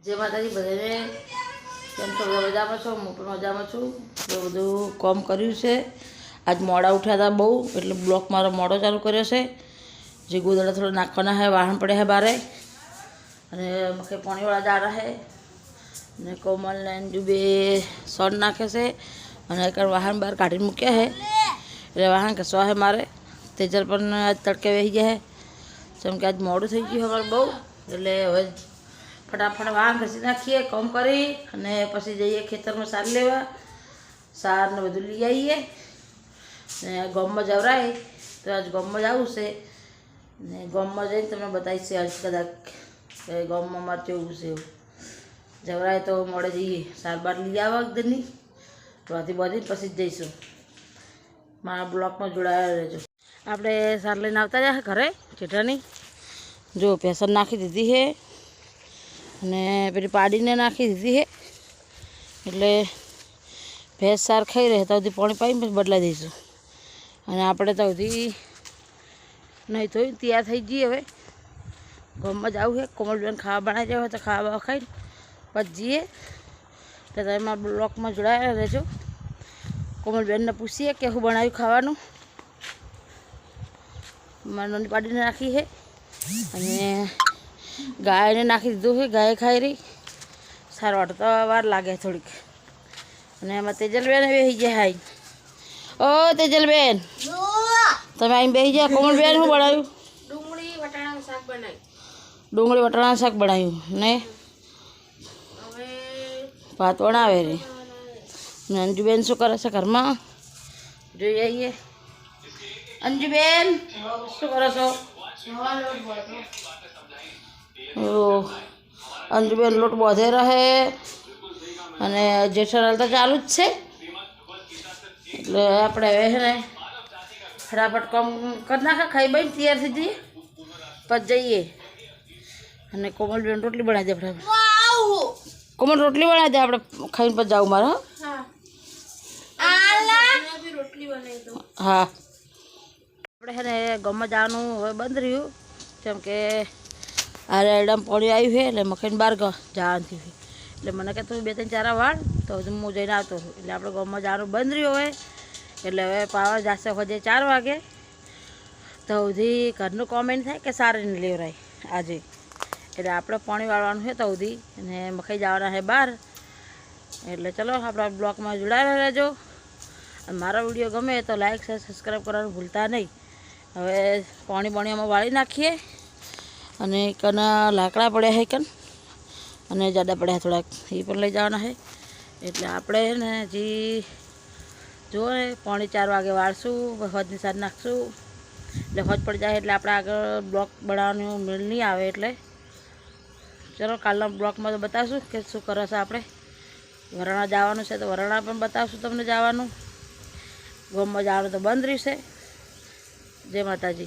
जय माताजी बधाने केम छो बधा मजामां छो हूँ पण मजामां छुं। तो बधुं काम कर्युं छे। आज मोड़ा उठ्या था बहु एटले ब्लॉक मारो मोड़ो चालू कर्यो छे। जे गोदड़ा थोड़ा नाखवाना है, वाहन पड़े है बारे अने मखे पाणीवाळा जाना है ने कोमल ने अंजू बे सन नाखे छे अने एक वाहन बार काढी मूक्या है એટલે વાહન ઘસવા है मारे। तेजल पण आज तड़के वही गया है केम के आज मोड़ું થઈ ગયું અમારે બહુ એટલે હવે फटाफट वाहन घसी नाखीए काम करी अने पछी जईए खेतर में सार लेवा। सार ने बधुं लई आवीए ने गाम में जवराय तो आज गाम में जावुं छे ने गाम में जईने तमने बतावीश आज कदाच गाम में अमारे केवुं छे। जवराय तो मोड़े जईए सार बार लई आवा एकदिनी बाधी बाधी पछी जईशुं। मारा ब्लॉक में जोड़ाया रहेजो। आपणे सार लईने आवता रह्या घरे जेठानी जो पेसन नाखी दीधी है ने पेली पाड़ीने नाखी दीधी है एटले भैंस सार खाई रहे तो पाणी पाई बदलाई दईशुं। अने आपणे तो नहीं तो तैयार थई गई। हवे गाम में जावुं है कोमलबेन खावा बनाई जाओ तो खावा खाई पछ जीए तो तमे मारा ब्लॉक में जोड़ाया रहेजो। कोमलबेन ने पूछीए के शुं बनाव्युं खावानुं। मारी नानी पाड़ीने नाखी है अने गाय ने नाखी दीधुं है। गाय खाई रही सार वाट तो वार लागे थोड़ीक। अने एमां तेजलबेन बेही गया है। ओ तेजलबेन तमे आई बेही गया। कोमलबेन शुं बनाव्युं? डूंगળી વટાણાનું શાક બનાવ્યું। डूंगળી वटाणा शाक बनाव्युं ने હવે भात बनावे रे। ने अंजुबेन शुं करे छे घरमां जोई आवीए। अंजुबेन शुं करो छो? નવા લોટ બાંધો। ओ अंजुबेन लोट बांधे रहे अने जेठालाल तो चालू ज छे એટલે આપણે હવે છે ને ફટાફટ કામ કરી નાખા ખાઈ બઈ તૈયાર થઈ જઈએ પછી જઈએ અને કોમલબેન રોટલી બનાવી દે ફટાફટ। કોમલ રોટલી બનાવી દે આપણે ખાઈને પછી જાવું મારે। હા આલા બી રોટલી બનાવી દો। हाँ આપણે છે ને ગામમાં જવાનું હવે બંધ રહ્યું કેમ કે આ રેડામ પાણી આવ્યું છે એટલે મખાઈને બહાર જવાનું થયું એટલે મને કે તું 2-3 ચારા વાળ તો હું જઈને આવતો છું એટલે આપણે ગામમાં જવાનું બંધ રહ્યું હવે એટલે હવે પાવા જશે હજે 4 વાગે તો સુધી ઘરનું કોમેન્ટ થાય કે સારી ને લેવરાય આજે એટલે આપણે પાણી વાળવાનું છે તો સુધી અને મખાઈ જવાના છે બહાર। એટલે ચલો આપણા બ્લોગમાં જોડાયેલા રહેજો અને મારો વિડીયો ગમે તો લાઈક શેર સબસ્ક્રાઈબ કરવાનું ભૂલતા નહીં। હવે પાણી અમે વાળી નાખીએ અને કના લાકડા પડ્યા है कन અને જાડા પડ્યા થોડાક એ પણ લઈ જવાના है એટલે આપણે ને હજી જો ને પાણી 4 વાગે વાળશું હજની સાર નાખશું એટલે હજ પડી જાય એટલે આપણે આગળ બ્લોક બનાવવાનું મેળ નહીં આવે। એટલે ચલો કાલના બ્લોકમાં તો બતાવશું કે શું કરે છે આપણે। વરણા જવાનું છે તો વરણા પણ બતાવશું તમને જવાનું। ગામમાં જવાનું તો બંધ રહેશે। जय माताजी।